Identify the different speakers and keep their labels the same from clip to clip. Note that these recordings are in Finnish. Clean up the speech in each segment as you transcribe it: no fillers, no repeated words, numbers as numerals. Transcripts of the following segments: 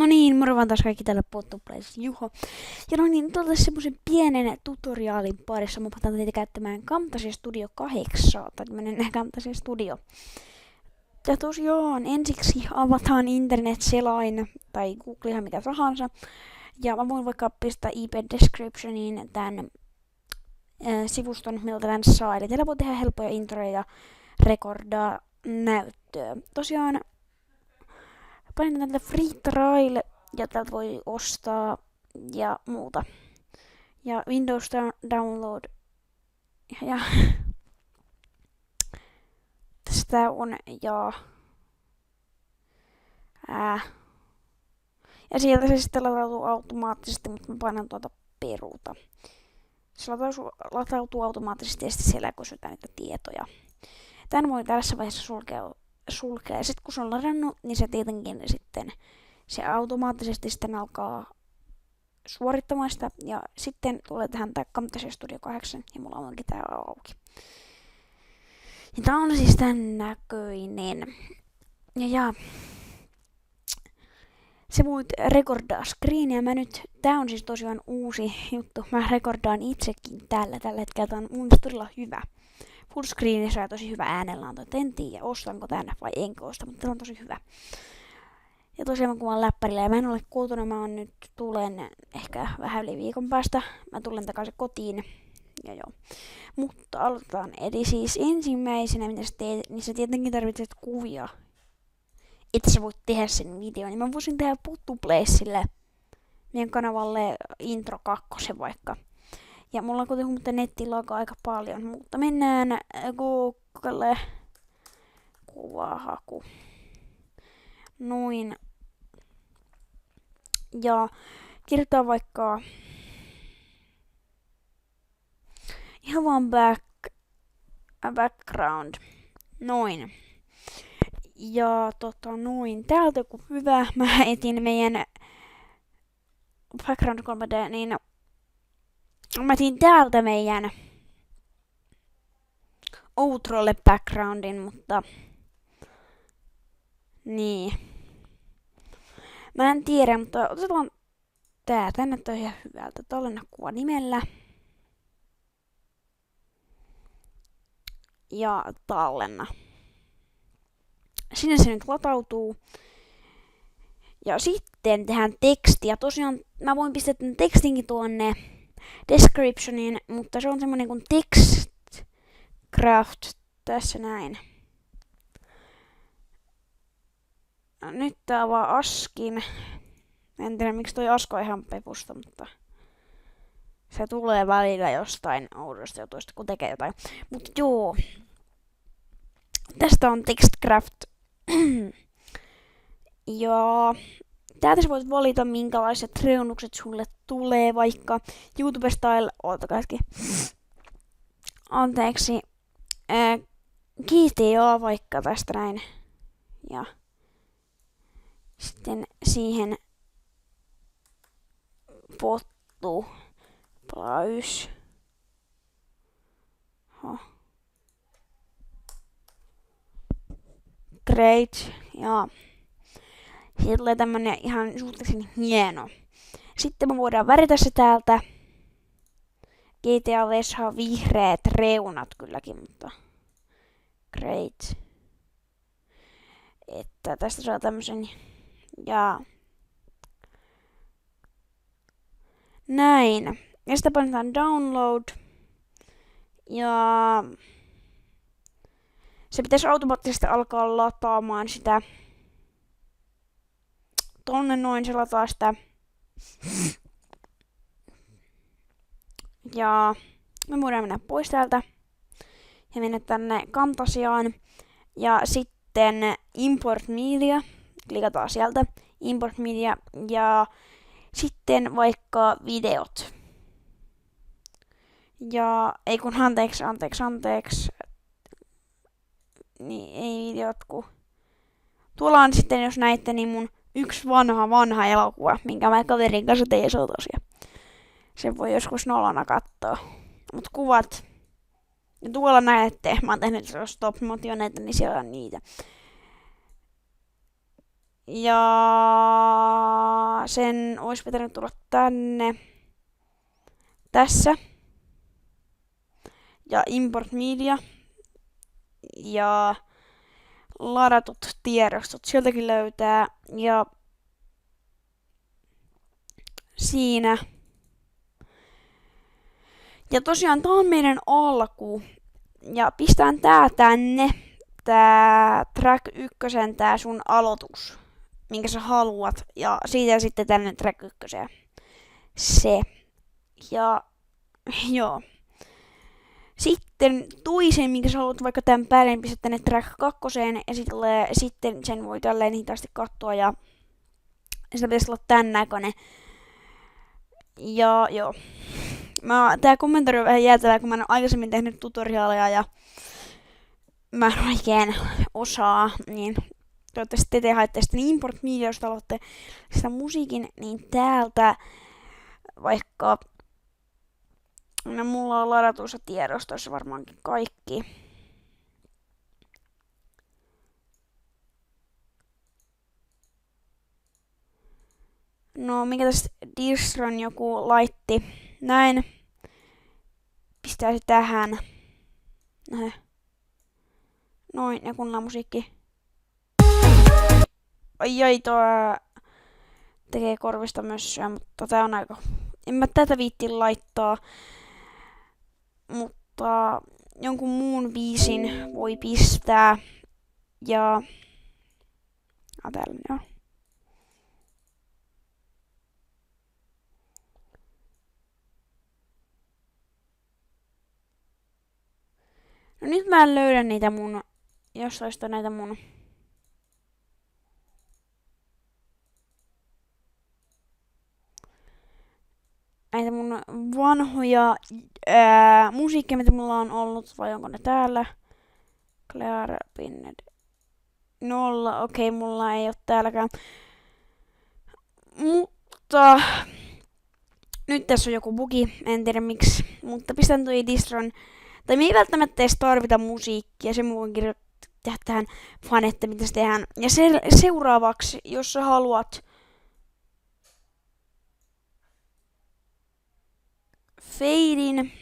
Speaker 1: No niin, moro vaan taas kaikki täällä Pottoplace Juho. Ja no niin, tuolta semmosen pienen tutoriaalin parissa mä otan teitä käyttämään Camtasia Studio 8, tai tämmönen Camtasia Studio. Ja tosiaan ensiksi avataan internet-selain tai Google ihan mikä tahansa. Ja mä voin vaikka pistää IP descriptioniin tän sivuston, miltä tän saa. Eli teillä voi tehdä helppoja introja ja rekordaa näyttöä. Tosiaan panin täältä free trial ja täältä voi ostaa ja muuta. Ja Windows download. Ja tästä on ja sieltä se sitten latautuu automaattisesti, mutta mä painan tuota peruuta. Se latautuu automaattisesti ja sitten siellä kysytään niitä tietoja. Tän voi tässä vaiheessa sulkea. Ja sitten kun se on ladannut, niin se tietenkin sitten se automaattisesti sitten alkaa suorittamaan sitä. Ja sitten tulee tähän tää Camtasia Studio 8 ja mulla onkin tää auki. Ja tää on siis tän näköinen. Ja se voit rekordaa screeniä. Tää on siis tosiaan uusi juttu. Mä rekordaan itsekin tällä hetkellä. Tää on mun mielestä todella hyvä. Fullscreenissä on tosi hyvä äänenlaatu. En tiedä, ostanko tänne vai enkö osta, mutta tää on tosi hyvä. Ja tosiaan mä kuvaan läppärillä ja mä en ole kotona. Tulen ehkä vähän yli viikon päästä. Mä tulen takaisin kotiin. Ja joo. Mutta aloitetaan. Eli siis ensimmäisenä, mitä sä teet, niin sä tietenkin tarvitset kuvia. Että sä voit tehdä sen videon. Niin mä voisin tehdä Pottoplacelle meidän kanavalle intro 2 vaikka. Ja mulla on kuitenkin nettilagaa aika paljon, mutta mennään Google kuvahaku. Noin. Ja kirjoittaa vaikka ihan vaan background. Noin. Ja noin. Täältä kun hyvä, mä etin meidän background 3D, niin mä etin täältä meidän outrolle backgroundin, mutta niin. Mä en tiedä, mutta otetaan tää. Tää näyttää ihan hyvältä. Tallenna kuva nimellä. Ja tallenna. Sinne se nyt latautuu. Ja sitten tehdään teksti. Ja tosiaan mä voin pistää tämän tekstinkin tuonne descriptioniin, mutta se on semmonen kuin textcraft tässä näin. No, nyt tää on vaan askin. En tiedä miksi toi asko on ihan pepusta, mutta se tulee välillä jostain oudosta jutuista, kun tekee jotain. Mut joo. Tästä on textcraft. Ja täältä sä voit valita minkälaiset reunukset sulle tulee, vaikka YouTube Style, anteeksi, GTA vaikka tästä näin. Ja sitten siihen pottu, plays. Great, ja siitä tulee tämmönen ihan suhteellisen hieno. Sitten me voidaan väritä se täältä. GTA Vesha vihreät reunat kylläkin, mutta great. Että tästä saa tämmösen ja näin. Ja sitten painetaan download. Ja se pitäisi automaattisesti alkaa lataamaan sitä. Tonne noin se lataa sitä. Ja me voidaan mennä pois täältä. Ja mennä tänne Camtasiaan. Ja sitten import media. Klikataan sieltä. Import media. Ja sitten vaikka videot. Ja ei kun anteeksi. Niin ei videot kun. Tuolla on sitten jos näitte niin mun yksi vanha elokuva, minkä mä kaverin kanssa tein sotosia. Sen voi joskus nollana kattoo. Mut kuvat. Ja tuolla näette, mä oon tehnyt stop motioneita, niin siellä on niitä. Ja sen olisi pitänyt tulla tänne. Tässä. Ja import media. Ja ladatut tiedostot. Sieltäkin löytää. Ja siinä. Ja tosiaan tää on meidän alku. Ja pistään tää tänne. Tää track 1, tää sun aloitus. Minkä sä haluat. Ja siitä sitten tänne track 1. Se. Ja joo. Sitten toisen, minkä sä haluat vaikka tämän päälle, niin pistät tänne track 2. Ja sitten sen voi tälleen hitaasti katsoa. Ja sitä pitäisi olla tän näköinen. Ja joo. Tää kommentaari on vähän jäätävää, kun mä en ole aikaisemmin tehnyt tutoriaaleja ja mä en oikein osaa, niin toivottavasti te haitte sitten import media, jos haluatte sitä musiikin, niin täältä vaikka no, mulla on ladatuissa tiedostoissa varmaankin kaikki. No, mikä tästä distron joku laitti näin. Pistää se tähän. Noin, ja kuunnellaan musiikki. Ai, tuo tekee korvista mössöä, mutta tää on aika... En mä tätä viitti laittaa. Mutta jonkun muun biisin voi pistää. Ja... täällä joo. No nyt mä en löydä niitä mun... Jostain näitä mun... Näitä mun vanhoja musiikkia, mitä mulla on ollut, vai onko ne täällä? Clear Pinned 0, okei, mulla ei oo täälläkään. Mutta nyt tässä on joku bugi, en tiedä miksi, mutta pistän toi distron. Tai me ei välttämättä edes tarvita musiikkia, se mun kirjoittaa tähän vaan, että mitä se tehdään. Ja seuraavaksi, jos sä haluat fadein,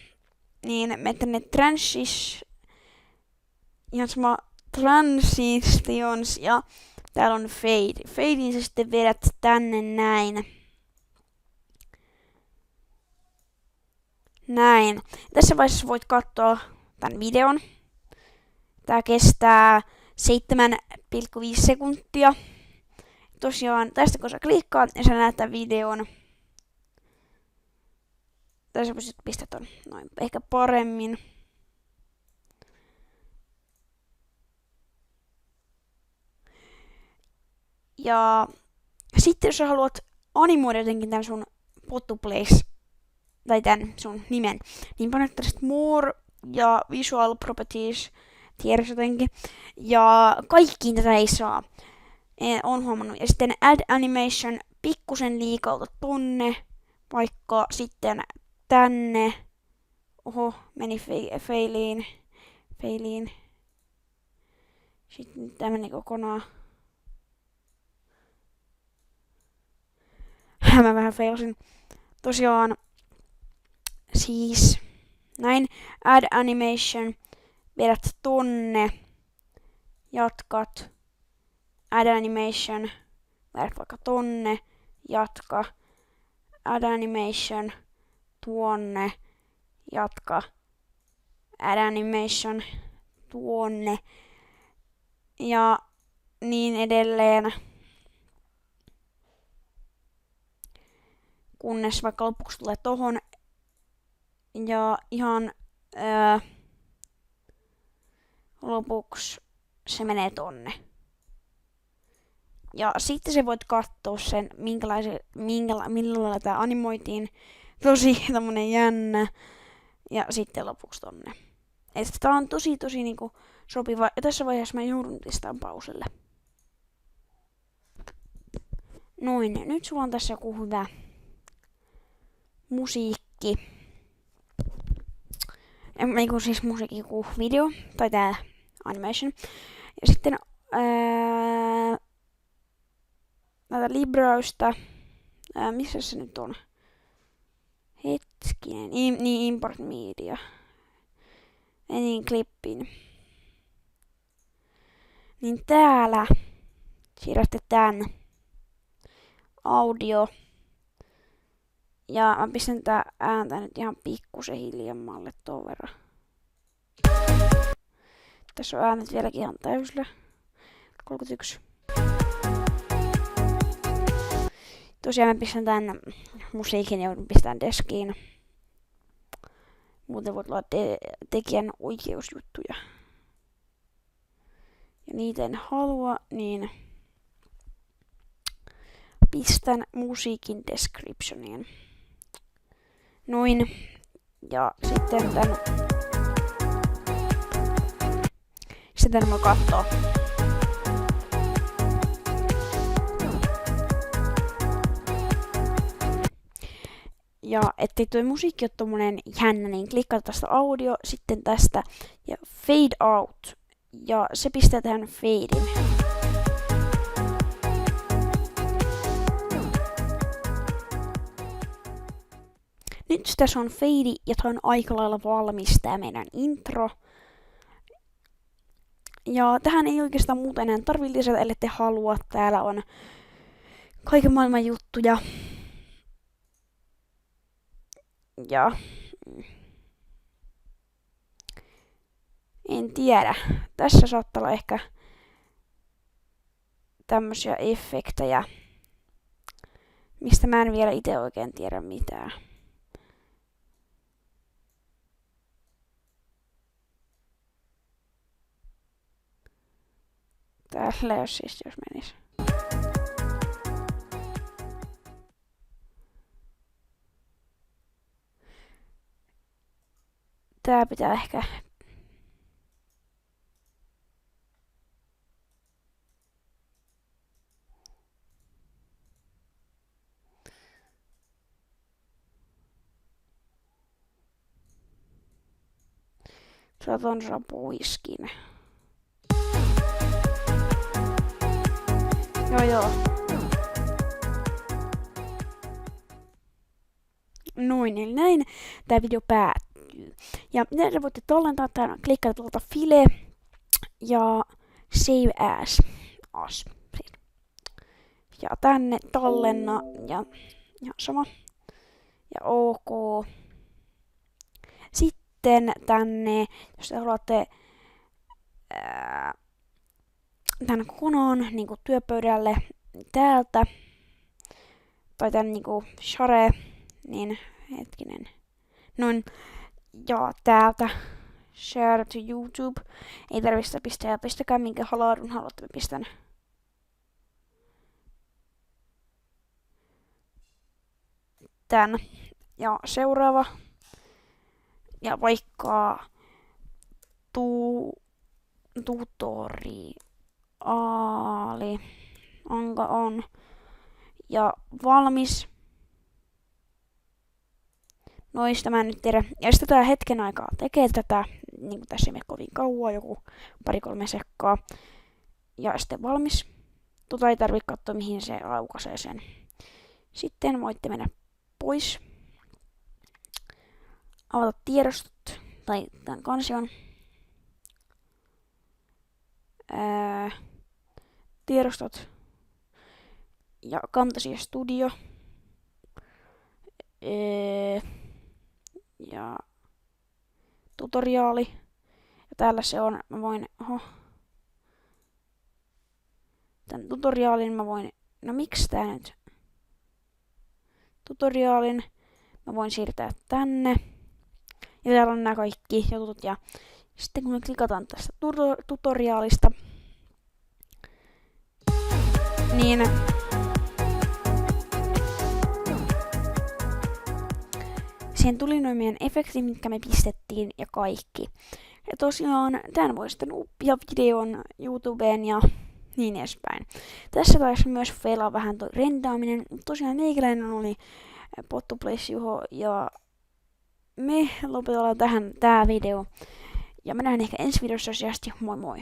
Speaker 1: niin me tänne ihan sama transitions ja täällä on fade. Fadein sä sitten vedät tänne näin. Näin. Tässä vaiheessa voit katsoa tämän videon. Tää kestää 7,5 sekuntia. Tosiaan tästä kun sä klikkaat ja sä näet tämän videon. Tässä pystyt pistää ton noin ehkä paremmin. Ja sitten jos sä haluat animoida jotenkin tän sun Photoplace tai tän sun nimen, niin panet tästä More ja Visual Properties tiedossa jotenkin. Ja kaikkiin tätä ei saa. Oon huomannut. Ja sitten Add Animation pikkusen liikalta tonne, vaikka sitten tänne. Oho, meni failiin. Sitten tää meni kokonaan. Mä vähän failasin. Tosiaan, siis näin, Add Animation, vedät tonne, jatkat, Add Animation, vedät vaikka tonne, jatka, Add Animation, tuonne, jatka, Add Animation, tuonne, ja niin edelleen. Kunnes vaikka lopuksi tulee tohon. Ja ihan lopuksi se menee tonne. Ja sitten sä voit katsoa sen, millä lailla tää animoitiin. Tosi tämmönen jännä. Ja sitten lopuksi tonne. Et tää on tosi niinku sopiva. Ja tässä vaiheessa mä joudun pistaan pauselle. Noin, nyt sulla on tässä joku hyvä musiikki. Eiku siis musiikki, joku video. Tai tää animation. Ja sitten näitä Librausta. Missä se nyt on? Hetkinen. Niin, import media. Ei niin, klippin. Niin täällä siirrätte tän audio. Ja mä pistän tää ääntä nyt ihan pikkusen hiljemmalle ton verran. Tässä on äänet vieläkin ihan täysillä. 31. Tosiaan mä pistän tän musiikin ja pistän deskiin. Muuten voit olla tekijän oikeusjuttuja. Ja niitä en halua, niin pistän musiikin descriptioniin. Noin. Ja sitten mä kattoo. Ja ettei tuo musiikki ole tommonen jännä, niin klikkaa tästä audio, sitten tästä ja fade out. Ja se pistää tähän fadein. Nyt tässä on fade ja tää on aika lailla valmis tää meidän intro. Ja tähän ei oikeastaan muuta enää tarvitse lisätä, ellei te halua. Täällä on kaiken maailman juttuja. Ja en tiedä. Tässä saattaa olla ehkä tämmösiä efektejä, mistä mä en vielä itse oikein tiedä mitään. Täällä jos siis jos menis. Tää pitää ehkä saatan saa poiskin. Joo. Noin, eli näin tää video päättyy. Ja mitä te voitte tallentaa täällä, klikkaa tuolta file ja save as. Ja tänne tallenna ja sama. Ja ok. Sitten tänne, jos te haluatte tän konon niinku työpöydälle täältä tai tän niinku share, niin hetkinen. Noin, ja täältä share to YouTube. Ei tarvitse pistää ja pistäkää minkä laadun haluatte, pistän. Tän. Ja seuraava. Ja vaikka tutoriaali. Onko on. Ja valmis. Noista mä en nyt tiedä. Ja sitten tää hetken aikaa tekee tätä. Niin kuin tässä ei mene kovin kauan, joku 2-3 sekkaa. Ja sitten valmis. Ei tarvitse katsoa mihin se aukaisee sen. Sitten voitte mennä pois. Avata tiedostot. Tai tämän kansion. Tiedostot. Ja Camtasia Studio. Ja tutoriaali. Ja täällä se on, mä voin, tän tutoriaalin mä voin, no miksi tää nyt? Tutoriaalin mä voin siirtää tänne. Ja täällä on nämä kaikki jutut ja sitten kun me klikataan tästä tutoriaalista, niin siihen tuli noin meidän efektit, mitkä me pistettiin ja kaikki. Ja tosiaan tän voi sitten uppia videon YouTubeen ja niin edespäin. Tässä taisi myös feilaa vähän toi rendaaminen. Tosiaan meikäläinen oli Pottuplace Juho ja me lopetellaan tähän tää video. Ja mä nähdään ehkä ensi videossa asiasti. Moi moi!